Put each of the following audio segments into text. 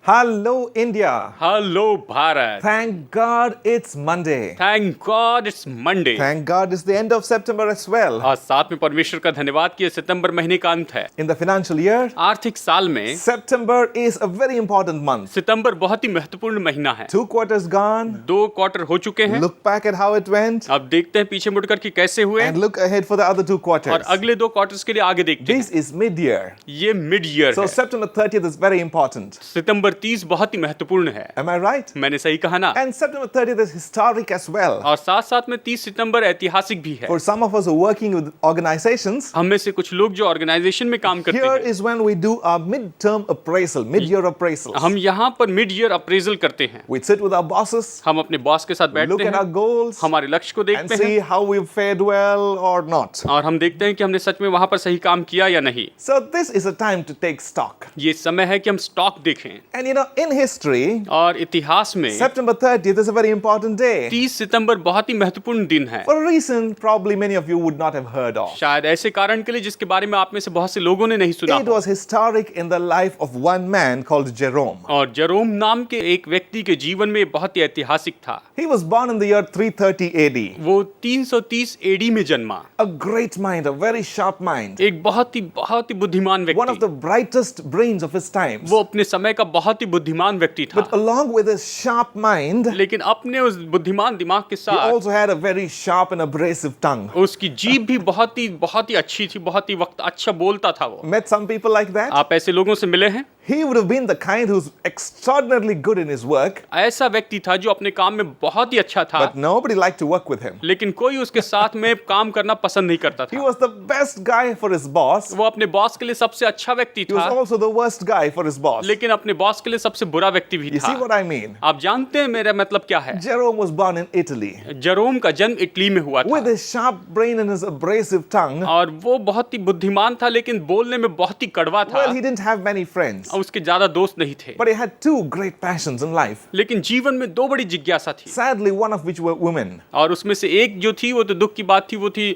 Hello, India. Hello Bharat. Thank God it's Monday. Thank God it's Monday. Thank God it's the end of September as well. और साथ में परमेश्वर का धन्यवाद कि ये सितंबर महीने का अंत है। In the financial year, आर्थिक साल में September is a very important month. सितंबर बहुत ही महत्वपूर्ण महीना है। 2 quarters gone. 2 क्वार्टर हो चुके हैं। Look back at how it went अब देखते हैं पीछे मुड़कर कि कैसे हुए and look ahead for the other 2 और quarters. अगले 2 क्वार्टर्स के लिए आगे देखते This is mid-year. हैं। ये मिड ईयर So है। September 30th is very important. सितंबर 30 बहुत ही महत्वपूर्ण है। Am I right? मैंने सही कहा ना? And September 30th is historic as well. और साथ साथ में 30 सितंबर ऐतिहासिक भी है। For some of us who are working with organizations, हम में से कुछ लोग जो ऑर्गेनाइजेशन में काम करते here हैं, is when we do our mid-term appraisal, mid-year appraisals. हम यहाँ पर मिड ईयर अप्रेजल करते हैं। We sit with our bosses, हम अपने बॉस के साथ बैठते look at our हैं, goals, हमारे लक्ष्य को and देखते see हैं how we've fared well or not. और हम देखते हैं कि हमने सच में वहां पर सही काम किया या नहीं। So this is a time to take stock. ये समय है कि हम स्टॉक देखें। And you know, in history, और इतिहास में September 30th is a very important day. 30 सितंबर बहुत ही महत्वपूर्ण दिन है। For a reason probably many of you would not have heard of. शायद ऐसे कारण के लिए जिसके बारे में आप में से बहुत से लोगों ने नहीं सुना It हो। was historic in the life of one man called Jerome. और जेरोम नाम के एक व्यक्ति के जीवन में बहुत ही ऐतिहासिक था। He was born in the year 330 AD. वो 330 एडी में जन्मा। A great mind, a very sharp mind. एक बहुत ही बुद्धिमान One of व्यक्ति। the brightest brains of his times. वो अपने समय का बहुत ही बुद्धिमान व्यक्ति था। But along with his sharp mind, लेकिन अपने उस बुद्धिमान दिमाग के he साथ also had a very sharp and abrasive tongue. उसकी जीभ भी बहुत ही अच्छी थी, बहुत ही वक्त अच्छा बोलता था वो। Met some people like that? आप ऐसे लोगों से मिले हैं? He would have been the kind who's extraordinarily good in his work, ऐसा व्यक्ति था जो अपने काम में बहुत ही अच्छा था, but nobody liked to work with him. लेकिन कोई उसके साथ में काम करना पसंद नहीं करता He था। was the best guy for his boss. वो अपने बॉस के लिए सबसे अच्छा व्यक्ति He was था, also the worst guy for his boss. लेकिन अपने बॉस के लिए सबसे बुरा व्यक्ति भी You see था। what I mean? आप जानते हैं मेरा मतलब क्या है? Jerome was born in Italy. Jerome का जन्म इटली में हुआ With था his sharp brain and his abrasive tongue, और वो बहुत ही बुद्धिमान था, लेकिन बोलने में बहुत ही कड़वा था well, he didn't have many friends. और उसके ज्यादा दोस्त नहीं थे। But he had 2 great passions in life. लेकिन जीवन में 2 बड़ी जिज्ञासा थी Sadly, one of which were women, और उसमें से एक जो थी वो तो दुख की बात थी, वो थी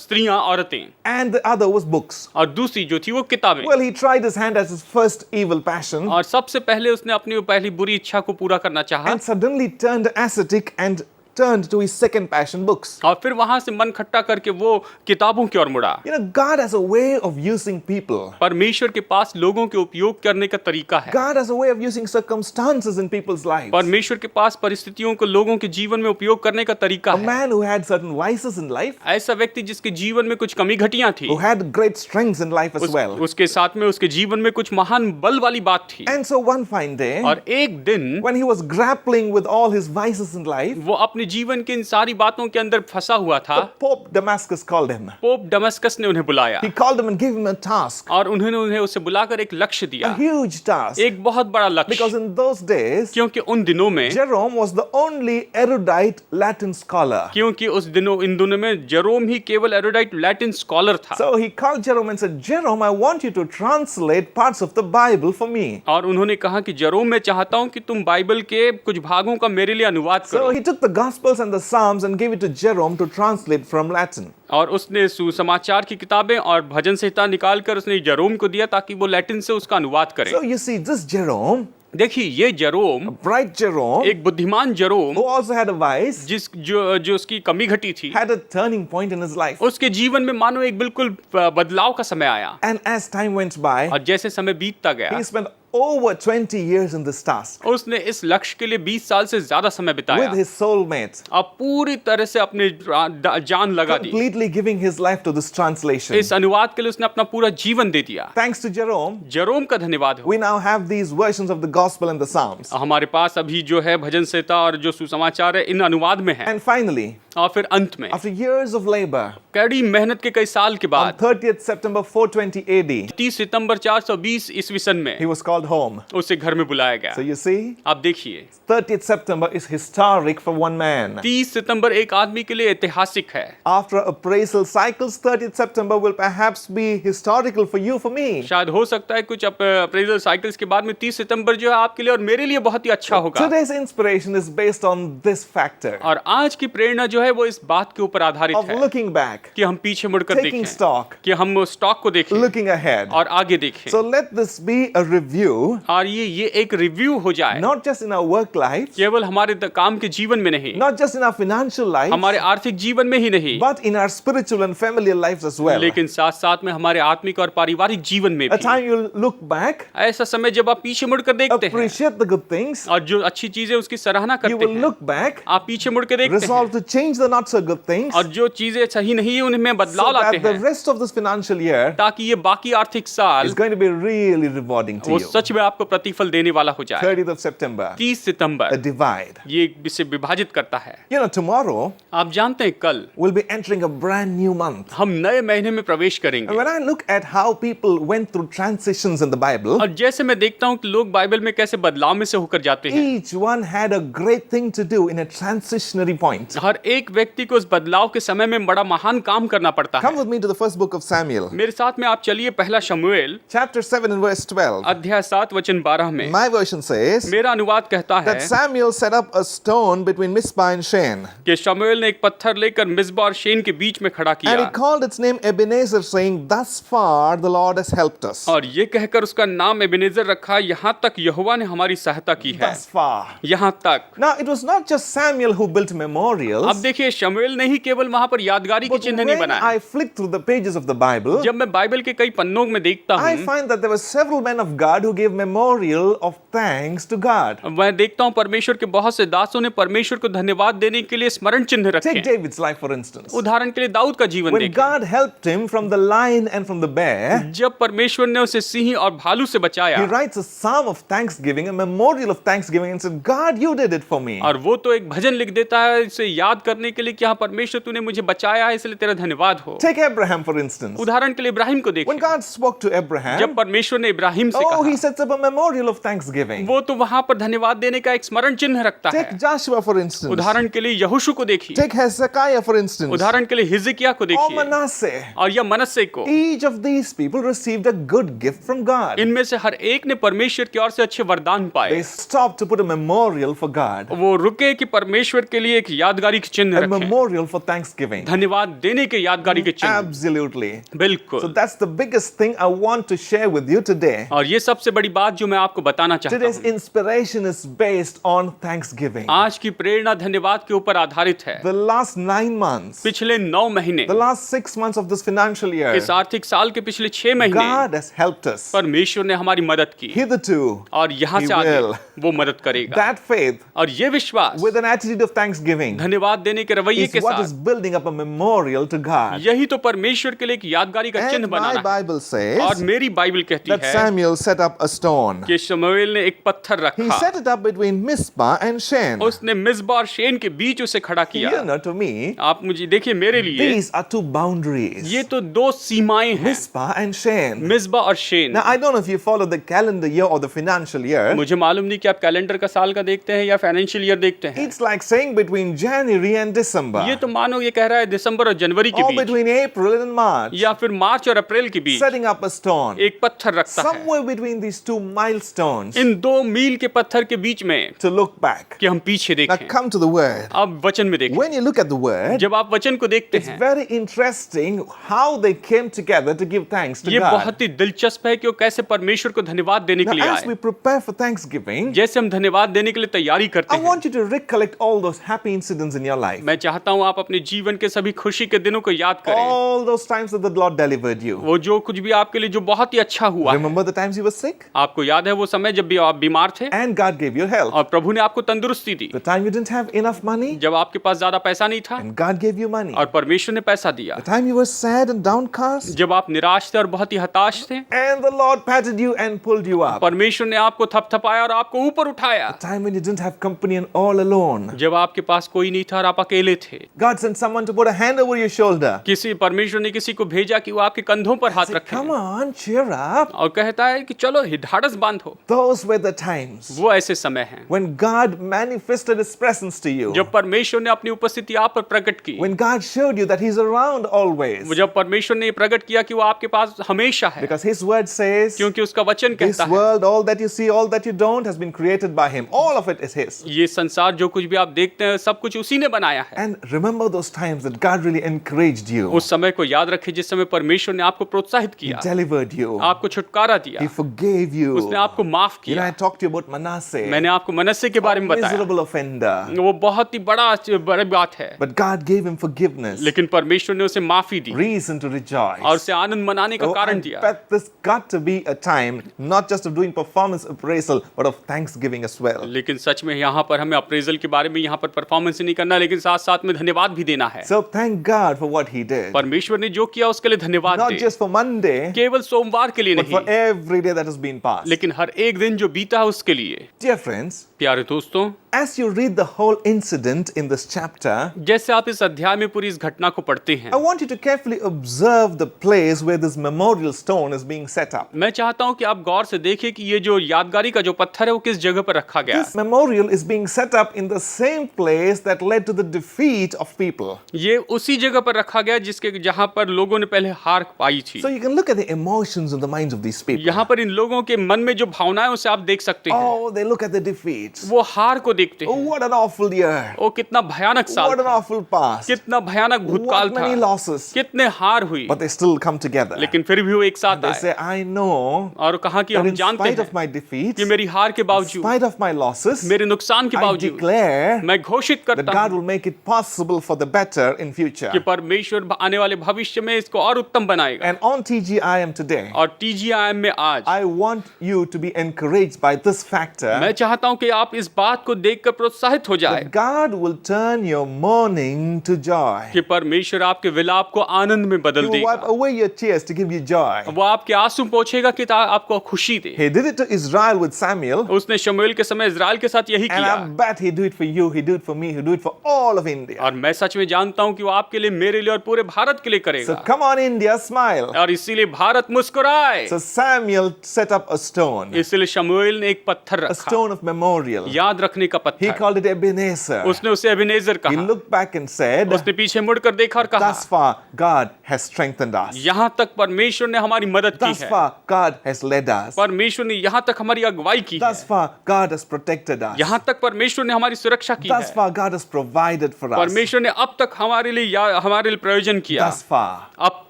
स्त्रियां, औरतें, and the other was books. और दूसरी जो थी वो किताबें। Well, he tried his hand at his first evil passion और सबसे पहले उसने अपनी वो पहली बुरी इच्छा को पूरा करना चाहा and suddenly turned ascetic and turned to his second passion, books. और फिर वहां से मन खट्टा करके वो किताबों की ओर मुड़ा। You know, God has a way of using people. परमेश्वर के पास लोगों के उपयोग करने का तरीका है। God has a way of using circumstances in people's lives. परमेश्वर के पास परिस्थितियों को लोगों के जीवन में उपयोग करने का तरीका A है। man who had certain vices in life, ऐसा व्यक्ति जिसके जीवन में कुछ कमी घटियां थी, who had great strengths in life as well. उसके साथ में उसके जीवन में कुछ महान बल वाली बात थी। And so one fine day, और एक दिन when he was grappling with all his vices in life, वो अपने जीवन के इन सारी बातों के अंदर फंसा हुआ था। the Pope Damascus called him. Pope Damascus ने उन्हें बुलाया He called him and gave him a task, और उन्हें उसे बुलाकर एक लक्ष्य a दिया, huge task. एक बहुत बड़ा Because लक्ष्य। in those days, क्योंकि उन दिनों में Jerome was the only erudite Latin scholar. क्योंकि इन दिनों में जेरोम ही केवल एरोडाइट लैटिन स्कॉलर था। So he called Jerome and said, Jerome, I want you to translate parts of the Bible for me. और उन्होंने कहा कि जेरोम, मैं चाहता हूं कि तुम बाइबल के कुछ भागों का मेरे लिए अनुवाद So करो। he took the Gospels and the Psalms and gave it to Jerome to translate from Latin. और उसने सुसमाचार की किताबें और भजन संहिता निकालकर उसने जेरोम को दिया ताकि वो लैटिन से उसका अनुवाद करे। So you see, this Jerome, देखिए ये जेरोम, bright Jerome, एक बुद्धिमान Jerome, who also had a vice, जो उसकी कमी घटी थी, had a turning point in his life. उसके जीवन में मानो एक बिल्कुल बदलाव का समय आया। And as time went by, और जैसे समय बीतता गया, he spent over 20 years in this task उसने इस लक्ष्य के लिए 20 साल से ज्यादा समय बिताया। with his soulmate, अब पूरी तरह से अपने जान लगा दी। completely giving his life to this translation. इस अनुवाद के लिए उसने अपना पूरा जीवन दे दिया। Thanks to Jerome, जेरोम का धन्यवाद हो। we now have these versions of the Gospel and the Psalms. हमारे पास अभी जो है भजन संहिता और जो सुसमाचार है इन अनुवाद में है। And finally, और फिर अंत में after years of labor, कड़ी मेहनत के कई साल के on बाद 30th September 420 AD, 30 सितंबर 420 ईस्वी सन में he was called home. उसे घर में बुलाया गया। So you see, आप देखिए 30th September is historic for one man. 30 सितंबर एक आदमी के लिए ऐतिहासिक है। After appraisal cycles, 30th September will perhaps be historical for you, for me. शायद हो सकता है कुछ अप्रेजल साइकिल्स के बाद में 30 सितंबर जो है आपके लिए और मेरे लिए बहुत ही अच्छा होगा। Today's inspiration is based on this factor. और आज की प्रेरणा जो जो है वो इस बात के ऊपर आधारित of है looking back, कि हम पीछे मुड़कर taking देखें, stock, कि हम स्टॉक को देखें looking ahead. और आगे देखें। So let this be a review, और ये एक रिव्यू हो जाए, not just in our work life, केवल हमारे काम के जीवन में नहीं, not just in our financial life, हमारे आर्थिक जीवन में ही नहीं, but in our spiritual and familiar lives as well. लेकिन साथ साथ में हमारे आत्मिक और पारिवारिक जीवन में A भी। time you'll look back, ऐसा समय जब आप पीछे मुड़कर देखते हैं appreciate the good things, और जो अच्छी चीजें उसकी सराहना you करते will हैं, look back, आप पीछे मुड़ के देखते हैं resolve to change the not so good things, और जो चीजें सही नहीं है उनमें so बदलाव लाते that the हैं, rest of this financial year ताकि ये बाकी आर्थिक साल is going to be really rewarding to वो you. सच में आपको प्रतिफल देने वाला हो जाए। 30th of September, 30 a September divide. ये इसे विभाजित करता है। You know, tomorrow आप जानते हैं कल we'll be entering a brand new month. हम नए महीने में प्रवेश And करेंगे when I look at how people went through transitions in the Bible, और जैसे मैं देखता हूँ कि लोग बाइबल में कैसे बदलाव में से होकर जाते हैं, each one had a great thing to do in a transitionary point. हर एक व्यक्ति को उस बदलाव के समय में बड़ा महान काम करना पड़ता है। Come with me to the first book of Samuel, मेरे साथ में आप चलिए पहला शमूएल chapter 7 and verse 12. अध्याय 7 वचन 12 में। My version says मेरा अनुवाद कहता है that Samuel set up a stone between Mizpah and Shen, कि शमूएल ने एक पत्थर लेकर मिस्बा और शेन के बीच में खड़ा and he किया called its name Ebenezer, saying, "Thus far the Lord has helped us." और ये कहकर उसका नाम एबेनेजर रखा, यहाँ तक यहोवा ने हमारी सहायता की है। Thus far. यहाँ तक। Now it was not just Samuel who built memorials. अब देखिए शमूएल ने ही केवल वहां पर यादगारी के But चिन्ह नहीं when बनाए। I flick through the pages of the Bible, जब मैं बाइबल के कई पन्नों में देखता I हूँ, find that there were several men of God who gave memorial of thanks to God. मैं देखता हूँ परमेश्वर के बहुत से दासों ने परमेश्वर को धन्यवाद देने के लिए स्मरण चिन्ह रखे Take हैं। David's life for instance. उदाहरण के लिए दाऊद का जीवन When देखें। God helped him from the lion and from the bear, जब परमेश्वर ने उसे सिंह और भालू से बचाया, he writes a psalm of thanksgiving, a memorial of thanksgiving, and said, "God, you did it for me." और वो तो एक भजन लिख देता है इसे याद करने के लिए कि हाँ परमेश्वर तूने मुझे बचाया है इसलिए तेरा धन्यवाद हो। Take Abraham for instance. उदाहरण के लिए इब्राहिम को When देखें, God spoke to जब Abraham, परमेश्वर ने इब्राहिम से oh, he कहा, sets up a memorial of thanksgiving. वो तो वहां पर धन्यवाद देने का एक स्मरण चिन्ह रखता है। Take Joshua for instance. उदाहरण के लिए यहोशू को देखिए, Take Hezekiah for instance. उदाहरण के लिए हिजकिय्याह को Or देखिए Manasseh. और या मनस्से को। Each of these people received a good gift from God. इनमें से हर एक ने परमेश्वर की ओर से अच्छे वरदान They पाए। stopped to put a memorial for God, वो रुके कि परमेश्वर के लिए एक यादगारी के चिन्ह a रखें, memorial for thanksgiving. धन्यवाद देने के यादगारी के चिन्ह। Absolutely. So बिल्कुल। that's the biggest thing I want to share with you today. और ये सबसे बड़ी बात जो मैं आपको बताना चाहता Today's हूँ, inspiration is based on thanksgiving. आज की प्रेरणा धन्यवाद के ऊपर आधारित है। The last 9 months, पिछले 9 महीने, the last 6 months of this financial year, इस आर्थिक साल के पिछले 6 महीने God has helped us. परमेश्वर ने हमारी मदद की Hitherto, और यहाँ He से आगे will. वो मदद करेगा। that faith और ये विश्वास with an attitude of thanksgiving धन्यवाद देने के रवैये is के what is साथ, building up a memorial to God. यही तो परमेश्वर के लिए एक यादगारी का चिन्ह And my बनाना है। Bible और says मेरी बाइबल कहती that है Samuel set up a stone. कि शमूएल ने एक पत्थर He रखा, set it up between Mizpah and Shen. उसने मिस्बा और शेन के बीच उसे खड़ा You किया। know, to me, आप मुझे देखिए, मेरे लिए these are two boundaries. ये तो दो सीमाएं हैं, Mizpah and Shen. मिस्बा और Shane. Now, I don't know if you follow the calendar year or the financial year. मुझे मालूम नहीं कि आप कैलेंडर का साल का देखते हैं या फाइनेंशियल ईयर देखते हैं। It's like saying between January and December, ये तो मानो ये कह रहा है दिसंबर और जनवरी के or beach, between April and March, या फिर मार्च और अप्रैल के बीच setting up a stone. एक पत्थर रखता है। Somewhere between these two milestones इन 2 मील के पत्थर के बीच में to look back. कि हम पीछे Now, देखें। come to the word. अब वचन में देखें, When you look at the word, जब आप वचन को देखते it's हैं, very interesting how they came together to give thanks to ये God. बहुत ही दिलचस्प है कि वो कैसे परमेश्वर को धन्यवाद देने के लिए Now, as we आए। prepare for Thanksgiving, जैसे हम धन्यवाद देने के लिए तैयारी करते I हैं, want you to recollect all those happy incidents in your life. मैं चाहता हूँ आप अपने जीवन के सभी खुशी के दिनों को याद करें। All those times that the Lord delivered you. वो जो कुछ भी आपके लिए जो बहुत ही अच्छा हुआ है। Remember the times you were sick? आपको याद है वो समय जब भी आप बीमार थे And God gave you health. और प्रभु ने आपको तंदुरुस्ती दी, The time you didn't have enough money? जब आपके पास ज्यादा पैसा नहीं था And God gave you money. और परमेश्वर ने पैसा दिया, The time you were sad and downcast? जब आप निराश थे और बहुत ही हताश थे, And the Lord patted you and pulled you up. परमेश्वर ने आपको थपथपाया और आपको ऊपर उठाया, The time when you didn't have company and all alone. जब आपके पास कोई नहीं था और आप अकेले थे। God sent someone to put a hand over your shoulder. किसी परमेश्वर ने किसी को भेजा कि वो आपके कंधों पर हाथ Say, रखे come on, cheer up. और कहता है कि चलो ढाढ़स बांधो। Those were the times वो ऐसे समय हैं when God manifested His presence to you. जब परमेश्वर ने अपनी उपस्थिति आप पर प्रकट की, When God showed you that He's around always. वो जब परमेश्वर ने ये प्रकट किया कि वो आपके पास हमेशा है, Because His word says, क्योंकि उसका वचन this कहता है world, all that you see, all that you don't, has been created by Him. All of it is His. ये संसार जो कुछ भी आप देखते हैं सब कुछ उसी ने बनाया बनाया है। And remember those times that God really encouraged you. उस समय को याद रखें जिस समय परमेश्वर ने आपको प्रोत्साहित He किया, delivered you. आपको छुटकारा दिया, He forgave you. उसने आपको माफ You know, I किया। talked to you about Manasseh. मैंने आपको मनस्से के बारे में बताया, Miserable offender. वो बहुत ही बड़ी बात है, But God gave him forgiveness. लेकिन परमेश्वर ने उसे माफी दी Reason to rejoice. और उसे आनंद मनाने का Oh, कारण I दिया। bet this got to be a time not just of doing performance appraisal, but of thanksgiving as well. लेकिन सच में यहाँ पर हमें अप्रेजल के बारे में यहाँ पर परफॉर्मेंस नहीं करना, लेकिन साथ साथ में धन्यवाद भी देना है। So thank God for what He did. परमेश्वर ने जो किया उसके लिए धन्यवाद Not they, just for Monday, केवल सोमवार के लिए but for नहीं, every day that has been passed. लेकिन हर एक दिन जो बीता है उसके लिए। Dear friends, प्यारे दोस्तों, as you read the whole incident in this chapter, जैसे आप इस अध्याय में पूरी इस घटना को पढ़ते हैं, I want you to carefully observe the place where this memorial stone is being set up. मैं चाहता हूं कि आप गौर से देखें कि ये जो यादगारी का जो पत्थर है वो किस जगह पर रखा गया This memorial is being set up in the same place that led to the defeat of people. है। ये उसी जगह पर रखा गया जिसके जहां पर लोगों ने पहले हार पाई थी। So you can look at the emotions in the minds of these people. यहाँ पर इन लोगों के मन में जो भावनाएं उसे आप देख सकते हैं। Oh, they look at the defeats. वो हार को देखते Oh, हैं। what an awful year. ओ कितना भयानक साल What an था, awful past. कितना भयानक भूतकाल What many था, losses. कितने हार हुई, But they still come together. लेकिन फिर भी वो एक साथ They आए say, I know और कहा कि that हम in जानते spite हैं of my defeats, कि मेरी हार के in बावजूद, spite of my losses, मेरे नुकसान के I बावजूद declare मैं घोषित that करता God हूँ will make it possible for the better in future. कि परमेश्वर आने वाले भविष्य में इसको और उत्तम बनाएगा। And on TGIM today, और TGIM में आज I want you to be encouraged by this factor मैं चाहता हूं कि आप इस बात को देखकर प्रोत्साहित हो जाए that God will turn your mourning to joy. कि परमेश्वर आपके विलाप को आनंद में He बदल will wipe देगा। away your tears to give you joy. वो आपके आंसू पोंछेगा कि आपको खुशी दे। He did it to Israel with Samuel, उसने शमूएल के समय इज़राइल के साथ यही and किया I bet He'd do it for you, He'd do it for me, He'd do it for all of India. और मैं सच में जानता हूं कि वो आपके लिए, मेरे लिए और पूरे भारत के लिए So करेगा। come on, India, smile. और इसीलिए भारत मुस्कुराए। So Samuel set up a stone, इसलिए शमूएल ने एक पत्थर a रखा, stone of memorial. याद रखने का He पत्थर। called it Ebenezer. उसने उसे अबीनेज़र He कहा। looked back and said, उसने पीछे मुड़कर देखा और कहा, thus far God has strengthened us. यहाँ तक परमेश्वर ने हमारी मदद की Thus है, far God has led us. परमेश्वर ने यहाँ तक हमारी अगुवाई की है, Thus far God has protected us. यहाँ तक परमेश्वर ने हमारी सुरक्षा की Thus है, far God has provided for us. परमेश्वर ने अब तक हमारे लिए प्रयोजन किया, Thus far. अब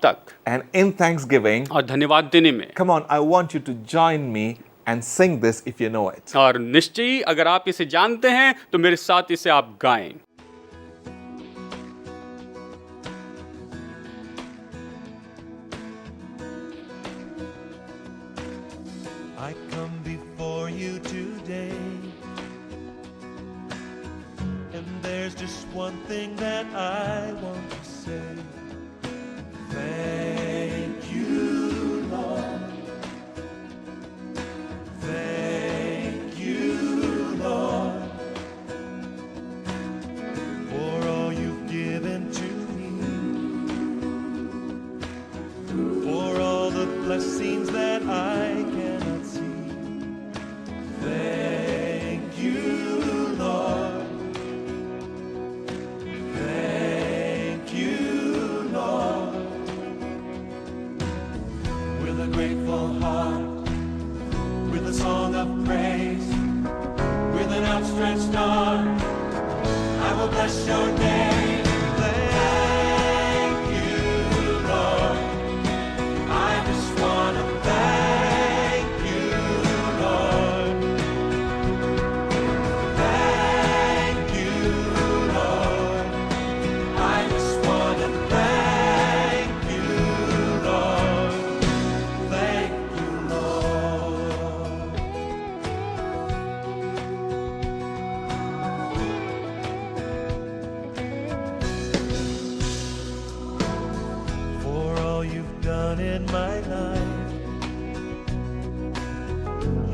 तक। And in thanksgiving, और धन्यवाद देने में, come on, I want you to join me and sing this if you know it. और निश्चय ही अगर आप इसे जानते हैं तो मेरे साथ इसे आप गाएं। I come before you today, and there's just one thing that I want to say. Thank you, Lord. Thank you, Lord, for all you've given to me, for all the blessings that I cannot see. Thank you, Lord. Thank you, Lord. With a grateful heart, with a song of praise, with an outstretched arm, I will bless your name. Thank you, Lord. I just want to thank you, Lord. Thank you, Lord. I just want to thank you, Lord. Thank you, Lord. For all you've done in my life,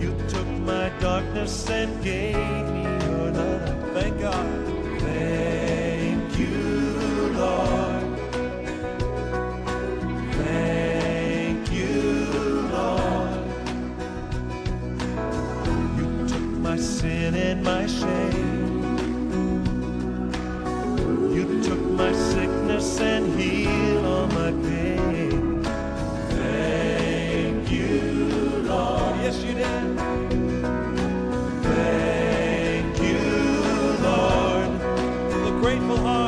you took my darkness and gave me your light. Thank God. Thank you, Lord. Thank you, Lord. You took my sin and my shame. You took my sickness and healed all my pain. Thank you, Lord. Yes, you did. Thank you, Lord. With a grateful heart.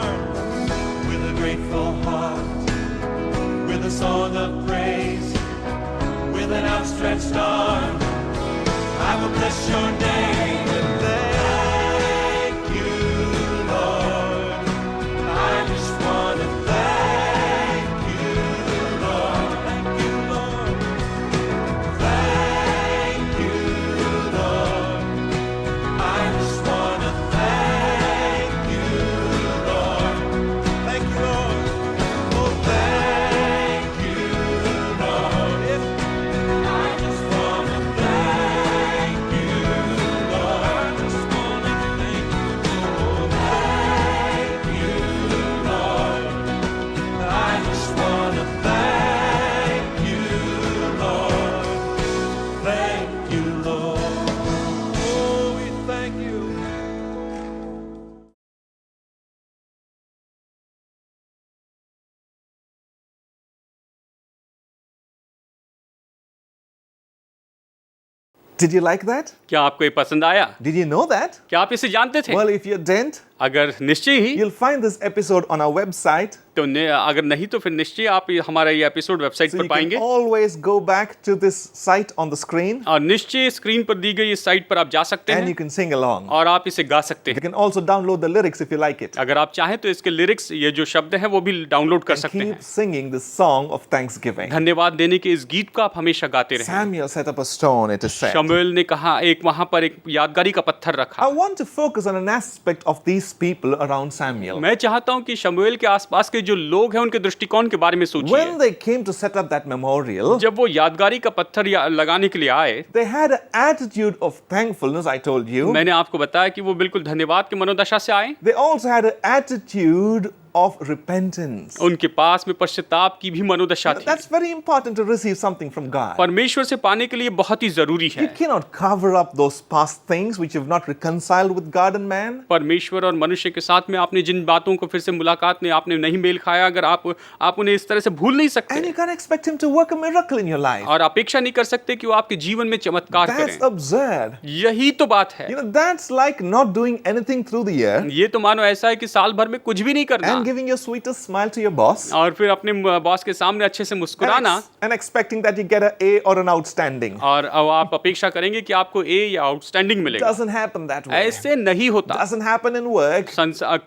Did you like that? क्या आपको ये पसंद आया? Did you know that? क्या आप इसे जानते थे? Well, if you didn't, अगर निश्चय ही you'll find this episode on our website. तो अगर नहीं तो फिर निश्चय आप हमारा ये एपिसोड वेबसाइट So पर you can पाएंगे always go back to this site on the screen और निश्चय स्क्रीन पर दी गई इस साइट पर आप जा सकते and हैं you can sing along. और आप इसे गा सकते You हैं। can also download the lyrics if you like it. अगर आप चाहें तो इसके लिरिक्स ये जो शब्द हैं वो भी डाउनलोड कर And सकते keep हैं। singing this song of thanksgiving. धन्यवाद देने के इस गीत को आप हमेशा गाते रहें। Samuel set up a stone, it is said. शमूएल ने कहा एक वहां पर एक यादगारी का पत्थर I रखा। want to focus on an aspect of these people around Samuel. मैं चाहता हूं कि शमूएल के आसपास के जो लोग हैं उनके दृष्टिकोण के बारे में सोचिए। When they came to set up that memorial, जब वो यादगारी का पत्थर लगाने के लिए आए, they had an attitude of thankfulness, I told you. मैंने आपको बताया कि वो बिल्कुल धन्यवाद की मनोदशा से आए। They also had an attitude of repentance. उनके पास में पश्चाताप की भी मनोदशा थी। That's very important to receive something from God. परमेश्वर से पाने के लिए बहुत ही जरूरी है। You cannot cover up those past things which you've not reconciled with God and man. परमेश्वर और मनुष्य के साथ में आपने जिन बातों को फिर से मुलाकात में आपने नहीं मेल खाया, अगर आप उन्हें इस तरह से भूल नहीं And सकते you can't expect Him to work a miracle in your life. और अपेक्षा नहीं कर सकते कि वो आपके जीवन में चमत्कार That's करें। absurd. यही तो बात है। That's like not doing anything through the year ये तो मानो ऐसा है कि साल भर में कुछ भी नहीं करना and giving your sweetest smile to your boss और फिर अपने बॉस के सामने अच्छे से मुस्कुराना and expecting that you get an A or an outstanding. और अब आप अपेक्षा करेंगे कि आपको ए या आउटस्टैंडिंग मिलेगा। Doesn't happen that way. ऐसे नहीं होता। Doesn't happen in work.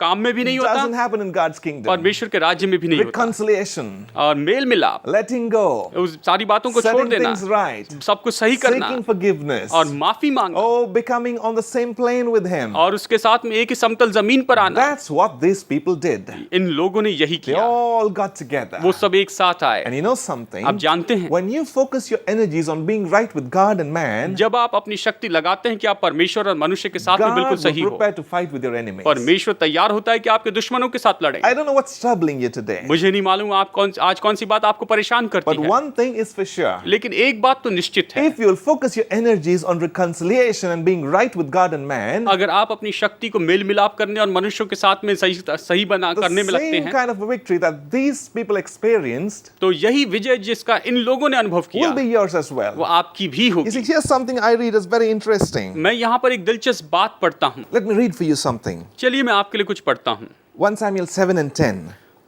काम में भी नहीं होता, Doesn't happen in God's kingdom. परमेश्वर के राज्य में भी नहीं होता। Reconciliation, और मेल मिलाप, letting go, उस सारी बातों को छोड़ setting देना, things right, सब कुछ सही करना seeking forgiveness, और माफी मांगना oh, becoming on the same plane with Him. और उसके साथ में एक ही समतल जमीन पर आना। That's what these people did. इन लोगों ने यही They किया। all got together. वो सब एक साथ आए। And you know something? आप जानते हैं, When you focus your energies on being right with God and man, जब आप अपनी शक्ति लगाते हैं कि आप परमेश्वर और मनुष्य के साथ में God बिल्कुल will सही हो, prepare to fight with your enemies. परमेश्वर तैयार होता है कि आपके दुश्मनों के साथ लड़े। I don't know what's troubling you today, मुझे नहीं मालूम आप आज कौन सी बात आपको परेशान but करती है, one thing is for sure. लेकिन एक बात तो निश्चित है, If you'll focus your energies on reconciliation and being right with God and man, अगर आप अपनी शक्ति को मेल मिलाप करने और मनुष्यों के साथ में सही बना the करने में लगते same हैं, kind of a victory that these people experienced तो यही विजय जिसका इन लोगों ने अनुभव किया will be yours as well. वो आपकी भी You see, होगी। here's something I read is very interesting. मैं यहाँ पर एक दिलचस्प बात पढ़ता हूँ। Let me read for you something. चलिए मैं आपके लिए कुछ पढ़ता हूँ। 1 Samuel 7 and 10.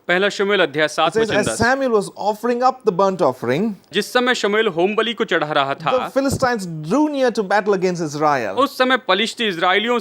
पहला शमूएल अध्याय 7 It says, वचन as 10। Samuel was offering up the burnt offering, जिस समय शमूएल होम बलि को चढ़ा रहा the था, Philistines drew near to battle against Israel. उस समय पलिश्ती इजराइलियों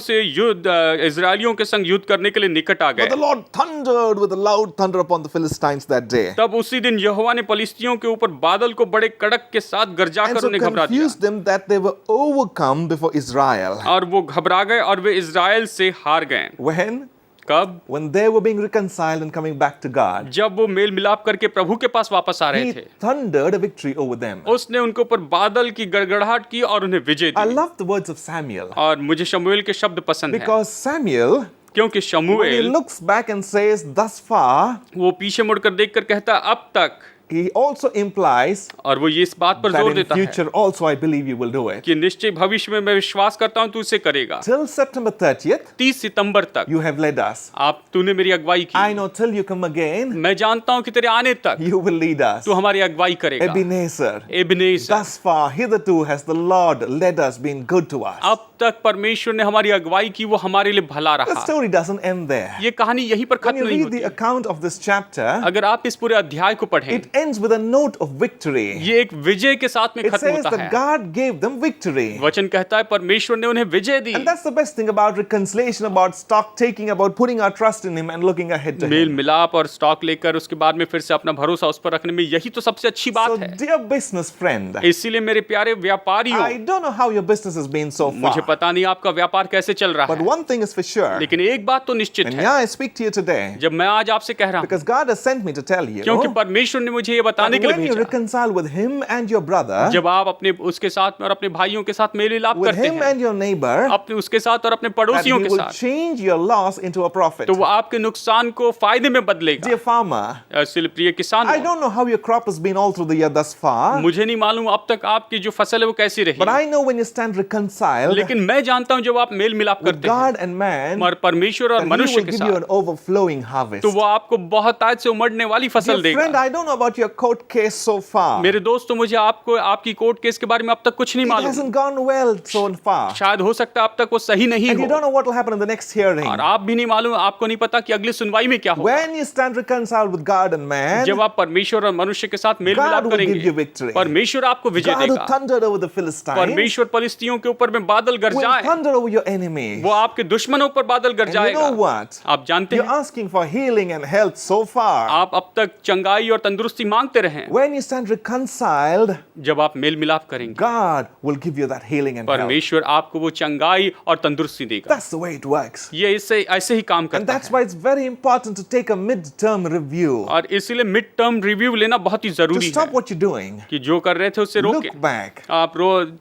के संग युद्ध करने के लिए निकट आ But the गए। Lord thundered with a loud thunder upon the Philistines that day, तब उसी दिन यहोवा ने पलिश्तियों के ऊपर बादल को बड़े कड़क के साथ and गरजाकर so उन्हें घबरा दिया confused them that they were overcome before Israel. और वो घबरा गए और वे इजराइल से हार गए। When? कब? When they were being reconciled and coming back to God, जब वो मेल मिलाप करके प्रभु के पास वापस आ रहे He थे, thundered a victory over them. उसने उनके ऊपर बादल की गड़गड़ाहट की और उन्हें विजय I the. love the words of Samuel और मुझे शमूएल के शब्द पसंद हैं, because Samuel, क्योंकि when he शमूएल looks back and says, thus far, वो पीछे मुड़कर देखकर कहता अब तक, he also implies और वो ये इस बात पर that जोर in देता है future also I believe you will do it. कि निश्चय भविष्य में मैं विश्वास करता हूं तू इसे करेगा। Till September 30th, 30 सितंबर तक you have led us. तूने मेरी अगुवाई I की। know till you come again, मैं जानता हूं कि तेरे आने तक you will lead us. तू हमारी अगुवाई करेगा। Ebenezer, Ebenezer, thus far, hitherto has the Lord led us, been good to us. अब तक परमेश्वर ने हमारी अगुवाई की, वो हमारे लिए भला The रहा। story doesn't end there. ये कहानी यहीं पर When खत्म you नहीं read the होती। account of this chapter, अगर आप इस पूरे अध्याय को पढ़ें, it ends with a note of victory. ये एक विजय के साथ में It खत्म says होता that है। God gave them victory. वचन कहता है परमेश्वर ने उन्हें विजय दी। And that's the best thing about reconciliation, about stock taking, about putting our trust in Him and looking ahead to mail Him. मिलाप और स्टॉक लेकर उसके बाद में फिर से अपना भरोसा उस पर रखने में यही तो सबसे अच्छी So, बात है। dear business friend, इसीलिए मेरे प्यारे व्यापारियों, I don't know how your business has been so मुझे far, पता नहीं आपका व्यापार कैसे चल रहा but है, one thing is for sure, लेकिन एक बात तो निश्चित and है, yeah, I speak to you today, जब मैं आज आपसे कह रहा हूँ, because God has sent me to tell you, क्योंकि परमेश्वर ने मुझे ये बताने that के लिए when you भेजा, reconcile with Him and your brother, जब आप अपने उसके साथ में और अपने भाइयों के साथ मेल मिलाप with करते Him हैं, and your neighbor, अपने उसके साथ और अपने that He पड़ोसियों के will साथ, change your loss into a profit. तो वो आपके नुकसान को फायदे में बदलेगा। Dear farmer, इसलिए प्रिय किसान, I don't know how your crop has been all through the year thus far, मुझे नहीं मालूम अब तक आपकी जो फसल है वो कैसी but रही, I know when you stand reconciled लेकिन मैं जानता हूँ जब आप मेल मिलाप with करते हैं God and man, और परमेश्वर और that He मनुष्य will के give you साथ, an overflowing harvest. तो वो आपको बहुत आज से उमड़ने वाली फसल Dear friend, देगा। I don't know about about your court case so far. मेरे दोस्तों, मुझे आपको आपकी कोर्ट केस के बारे में अब तक कुछ नहीं It मालूम। hasn't gone well so far. शायद हो सकता है अब तक वो सही नहीं And you हो, don't know what will happen in the next hearing. और आप भी नहीं मालूम, आपको नहीं पता कि अगली सुनवाई में क्या होगा। When you stand reconciled with God and man, जब आप परमेश्वर और मनुष्य के साथ मेल God मिलाप will give you करेंगे, victory. परमेश्वर आपको विजय God who देगा। thundered over the Philistines परमेश्वर फलिस्तियों के ऊपर में बादल will गरजाए, thunder over your enemies. वो आपके दुश्मनों पर बादल And you गरजाएगा। know what? आप जानते You're हैं, asking for healing and health so far. आप अब तक चंगाई और तंदुरुस्ती मांगते रहे। When you stand reconciled, जब आप मेल मिलाप करेंगे, God will give you that healing and health. परमेश्वर आपको वो चंगाई और तंदुरुस्ती देगा। That's the way it works. ये इससे ऐसे ही काम And करता that's है, why it's very important to take a mid-term review. और इसीलिए मिड टर्म रिव्यू लेना बहुत ही To जरूरी stop है what you're doing, कि जो कर रहे थे उससे रोके, look back, आप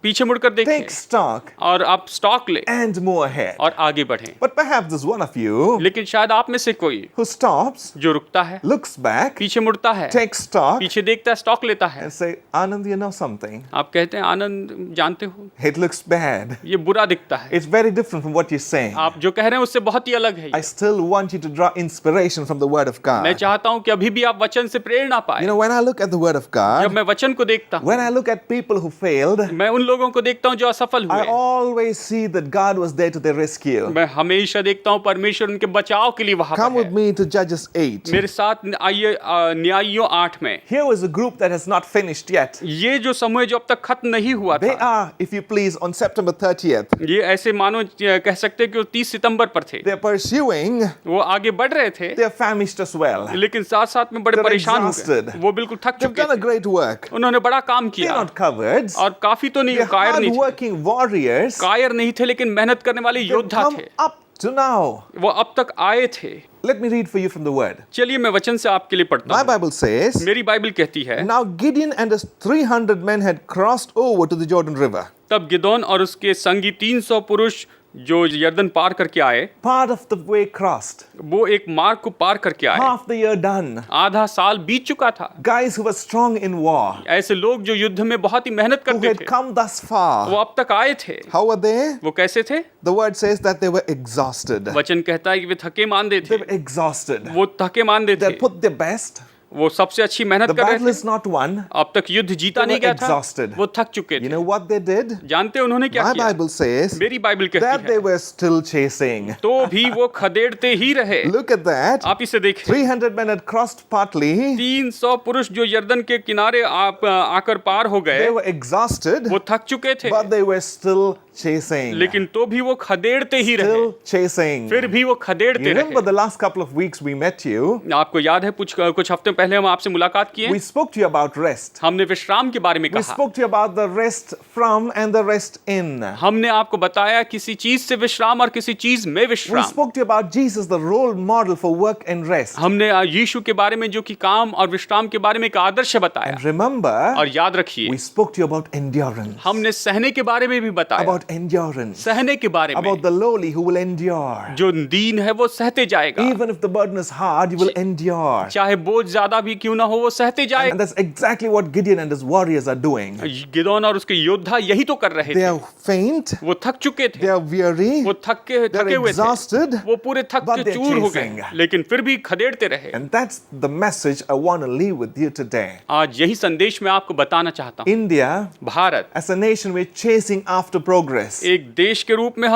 पीछे मुड़कर देखें take stock, और आप स्टॉक ले and move ahead. और आगे बढ़ें। But perhaps there's one of you लेकिन शायद आप में से कोई who stops, जो रुकता है, looks back, पीछे मुड़ता है, takes stock, पीछे देखता है, स्टॉक लेता है। and say, Anand, you know something? आप कहते हैं, आनंद जानते हो, It looks bad. ये बुरा दिखता है। It's very different from what you're saying. आप जो कह रहे हैं उससे बहुत ही अलग है I ये। still want you to draw inspiration from the Word of मैं God. चाहता हूं कि अभी भी आप वचन से प्रेरणा पाए। You know, when I look at the Word of जब God, मैं वचन को देखता हूं, when I look at people who failed, मैं उन लोगों को देखता हूं जो असफल I हुए। always see that God was there to their rescue. मैं हमेशा देखता हूं परमेश्वर उनके बचाव के लिए वहां Come पर with है। me to Judges 8. मेरे साथ आइए न्यायियों 8 में। Here was a group that has not finished yet. ये जो समूह है जो अब तक खत्म नहीं हुआ They था, are, if you please, on September 30th. ये ऐसे मानो कह सकते हैं कि वो 30 सितंबर पर थे। They're pursuing, वो आगे बढ़ रहे थे, they're famished as well. लेकिन साथ साथ में बड़े They're परेशान हो exhausted. गए। वो बिल्कुल थक They've चुके done a थे। great work. उन्होंने बड़ा काम They're किया, not cowards. और काफी तो नहीं, They're कायर नहीं थे, hard-working warriors. कायर नहीं थे, लेकिन मेहनत करने वाले They've योद्धा come थे। up to now. वो अब तक आए थे। Let me read for you from the Word. चलिए मैं वचन से आपके लिए पढ़ता My हूँ। Bible says, मेरी बाइबल कहती है, Now Gideon and his 300 men had crossed over to the Jordan River. तब गिदोन और उसके संगी 300 पुरुष जो यरदन पार करके आए, Part of the way crossed. वो एक मार्ग को पार करके आए। Half the year done. आधा साल बीत चुका था। Guys who were strong in war, ऐसे लोग जो युद्ध में बहुत ही मेहनत who करते had थे, come thus वो far. अब तक आए थे। How were they? वो कैसे थे? The Word says that they were exhausted. वचन कहता है कि वे थके मांदे They थे। were exhausted. वो थके मांदे They थे। had put their best. वो सबसे अच्छी मेहनत The कर रहे battle थे। is not won. अब तक युद्ध जीता They नहीं were गया था। exhausted. वो थक चुके You थे। know what they did? जानते हैं उन्होंने क्या My किया? Bible says मेरी बाइबल that कहती they है, were still chasing. तो भी वो खदेड़ते ही रहे। Look at that. आप इसे देखें। 300 men had crossed partly. 300 पुरुष जो यरदन के किनारे आकर पार हो गए, They were exhausted, वो थक चुके थे, but they were still chasing. लेकिन तो भी वो खदेड़ते ही रहे। Still chasing. फिर भी वो खदेड़ते You remember रहे। the last couple of weeks we met you? आपको याद है कुछ हफ्ते पहले हम आपसे मुलाकात किए, We spoke to you about rest. हमने विश्राम के बारे में We कहा। spoke to you about the rest from and the rest in. हमने आपको बताया किसी चीज से विश्राम और किसी चीज में We विश्राम। spoke to you about Jesus, the role model for work and rest. हमने यीशु के बारे में जो कि काम और विश्राम के बारे में एक आदर्श बताया। And remember, और याद रखिए, we spoke to you about endurance. हमने सहने के बारे में भी बताया। About endurance. सहने के बारे में, About the lowly who will endure. जो दीन है वो सहते जाएगा। Even if the burden is hard, you will endure. चाहे बोझ ज्यादा भी क्यों ना हो, वो सहते And जाएगा। that's exactly what Gideon and his warriors are doing. Gideon और उसके योद्धा यही तो कर रहे They थे। are faint, वो थक चुके थे, they are weary, वो थके हुए exhausted, थे, वो पूरे थक but के they're चूर हो chasing. गए, लेकिन फिर भी खदेड़ते रहे। and that's the message I want to leave with you today. आज यही संदेश मैं आपको बताना चाहता हूँ। India, Bharat as a nation, we're chasing after progress. एक देश के रूप में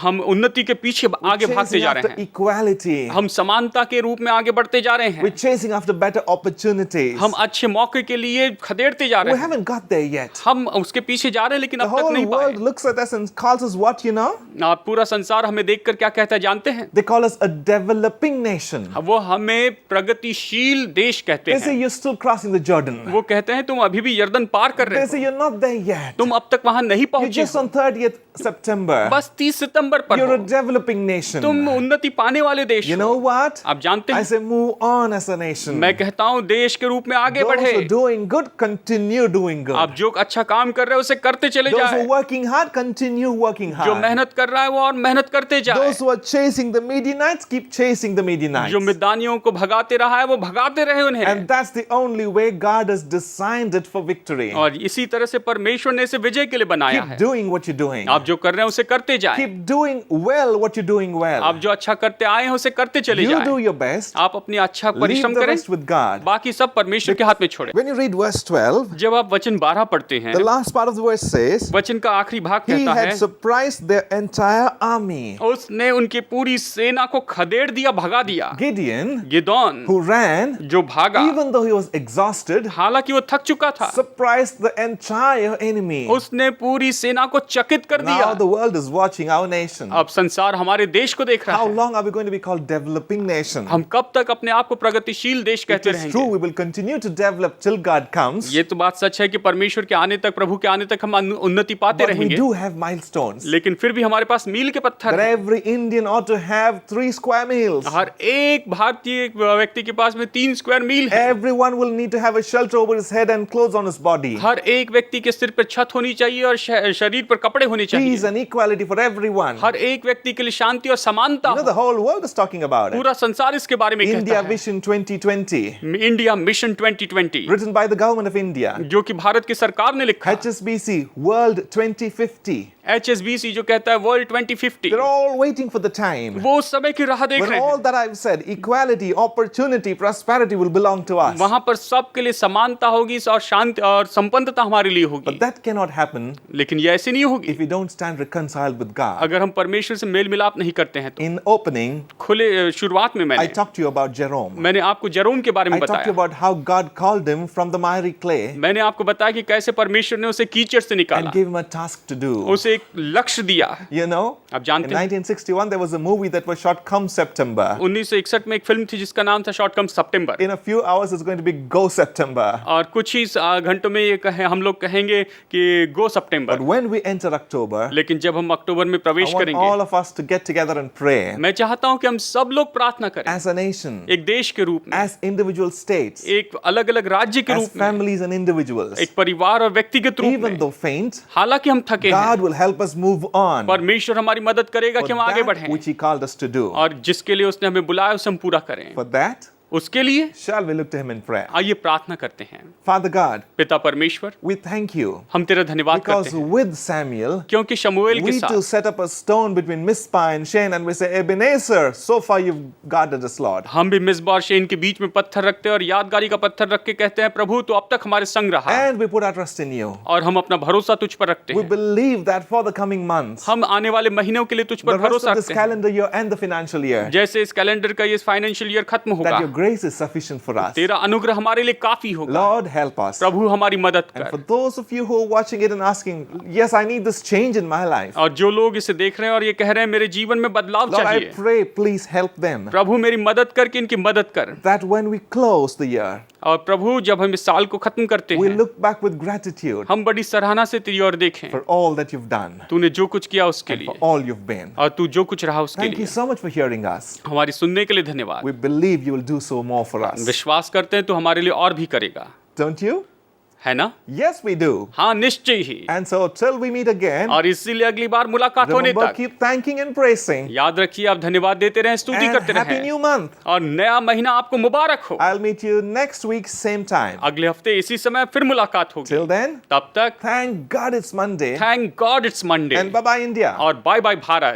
हम उन्नति के पीछे आगे भागते Chasing जा after रहे हैं। equality. हम समानता के रूप में आगे बढ़ते जा रहे हैं। We're chasing after better opportunities. हम अच्छे मौके के लिए खदेड़ते जा We रहे हैं। haven't got there yet. हम उसके पीछे जा रहे हैं, लेकिन The अब तक whole नहीं पाए। world looks at us and calls us what, you know? आप पूरा संसार हमें देखकर क्या कहता है जानते हैं? They call us a developing nation. वो हमें प्रगतिशील देश कहते They say हैं। you're still crossing the Jordan. वो कहते हैं तुम अभी भी यरदन पार कर रहे They हो, say you're not there yet. तुम अब तक वहां नहीं You're पहुंचे just हो, on 30th September. बस 30 सितंबर पर You're a हो, developing nation. तुम उन्नति पाने वाले देश You हो। know what? आप जानते I हैं, say move on as a nation. मैं कहता हूं देश के रूप में आगे Those who are बढ़े। doing good, continue doing good. आप जो अच्छा काम कर रहे हो उसे करते चले Those who जाए। are working hard, continue working जो hard. मेहनत कर रहा है वो और मेहनत करते जाए। Those who are chasing the Midianites, keep chasing the Midianites. जो मिद्यानियों को भगाते रहा है वो भगाते रहे उन्हें। And that's the only way God has designed it for victory. और इसी तरह से परमेश्वर ने इसे विजय के लिए बनाया Keep है। doing what what you're doing. आप जो कर रहे हैं उसे करते जाएं। Keep doing well what you're doing well. आप जो अच्छा करते आए हैं उसे करते चले You do जाएं। your best. आप अपनी अच्छा Leave परिश्रम the करें, rest with God. बाकी सब परमेश्वर के हाथ में छोड़ें। When you read verse 12, जब आप वचन 12 पढ़ते हैं, the last part of the verse says, वचन का आखिरी भाग He कहता had है, surprised their entire army. उसने उनकी पूरी सेना को खदेड़ दिया, भगा दिया। Gideon, गिदोन who ran, जो भागा, even though he was exhausted, हालांकि वो थक चुका था, surprised the entire enemy. उसने पूरी सेना को चकित कर Now दिया। the world is watching our nation. अब संसार हमारे देश को देख रहा How है। long are we going to be called developing nation? हम कब तक अपने आप को प्रगतिशील देश It कहते is true, रहेंगे? we will continue to develop till God comes, ये तो बात सच है कि परमेश्वर के आने तक, प्रभु के आने तक हम उन्नति पाते but we रहेंगे, do have milestones. लेकिन फिर भी हमारे पास मील के पत्थर That हैं। every Indian ought to have 3 square meals. हर एक भारतीय व्यक्ति के पास में 3 स्क्वायर मील है। Everyone will need to have a shelter over his head and clothes on his body. हर एक व्यक्ति के सिर पर छत होनी चाहिए और शरीर पर कपड़े होने Peace चाहिए। and equality for everyone. हर एक व्यक्ति के लिए शांति और समानता You know, हो। the whole world is talking about it. पूरा संसार इसके बारे में कहता India है। Vision 2020, India mission 2020, written by the government of India. जो कि भारत की सरकार ने लिखा। HSBC, World 2050. HSBC जो कहता है world 2050, They're all waiting for the time वो उस समय की राह देख when रहे all हैं। that I've said, equality, opportunity, prosperity will belong to us. वहां पर सबके लिए समानता होगी और शांति और संपन्नता हमारे लिए होगी। But that cannot happen लेकिन ये ऐसे नहीं होगी if we don't stand reconciled with God. अगर हम परमेश्वर से मेल मिलाप नहीं करते हैं तो। In opening, खुले शुरुआत में I talked to you about Jerome. मैंने आपको जेरोम के बारे में I talked to you बताया। about how God called him from the miry clay मैंने आपको बताया कि कैसे परमेश्वर ने उसे कीचड़ से निकाला, and gave him a task to do. उसे एक लक्ष्य दिया। You know, आप in जानते हैं 1961 there was a movie that was shot come September. 1961 में एक फिल्म थी जिसका नाम था short come September, In a few hours it's going to be Go September. और कुछ ही घंटों में ये हम लोग कहेंगे कि गो But September. when we enter October, लेकिन जब हम अक्टूबर में I प्रवेश want करेंगे, all of us to get together and pray मैं चाहता हूं कि हम सब लोग प्रार्थना करें, as a nation, एक देश के रूप में, as individual states, एक अलग अलग राज्य के as रूप में, families and individuals. एक परिवार और व्यक्तिगत रूप Even में। though faint, हालांकि हम थके हैं, God will help us move on परमेश्वर हमारी मदद करेगा for कि हम आगे that बढ़ें, which He called us to do. और जिसके लिए उसने हमें बुलाया उसे हम पूरा करें। For that, उसके लिए shall we look to Him in prayer? आइए प्रार्थना करते हैं। Father God, पिता परमेश्वर, we thank you हम तेरा धन्यवाद because करते हैं with Samuel, क्योंकि शमूएल के we too साथ set up a stone between Mizpah and Shen and we say, Ebenezer, so far you've guarded us, Lord. हम भी मिस्बा और शेन के बीच में पत्थर रखते हैं और यादगारी का पत्थर रख के कहते हैं, प्रभु तो अब तक हमारे संग रहा, And we put our trust in you. और हम अपना भरोसा तुझ पर रखते We हैं। believe that for the coming months, हम आने वाले महीनों के लिए तुझ the पर rest भरोसा of this रखते हैं। calendar year and the financial year, जैसे इस कैलेंडर का ये फाइनेंशियल ईयर खत्म होगा, that your grace is sufficient for us. तेरा अनुग्रह हमारे लिए काफी होगा। Lord, help us. प्रभु हमारी मदद And for कर। those of you who are watching it and asking, yes, I need this change in my life. और जो लोग इसे देख रहे हैं और ये कह रहे हैं मेरे जीवन में बदलाव Lord, I चाहिए, pray, please help them. प्रभु मेरी मदद करके इनकी मदद कर। That when we close the year, और प्रभु जब हम इस साल को खत्म करते we हैं, look back with gratitude हम बड़ी सराहना से तेरी ओर देखें, for all that you've done, तूने जो कुछ किया उसके for लिए, all you've been. और तू जो कुछ रहा उसके Thank you लिए। so much for hearing us. हमारी सुनने के लिए धन्यवाद। We believe you will do so more for us. विश्वास करते हैं तो हमारे लिए और भी करेगा, Don't you? है ना? Yes, we do. हाँ, निश्चय ही। And so till we meet again, और इसीलिए अगली बार मुलाकात होने remember, तक keep thanking and praising. याद रखिए, आप धन्यवाद देते रहें, स्तुति And करते happy रहें, new month. और नया महीना आपको मुबारक हो। I'll meet you next week, same time. अगले हफ्ते इसी समय फिर मुलाकात होगी। Till then, तब तक thank God it's Monday. Thank God it's Monday, And bye bye, India. और बाय बाय भारत।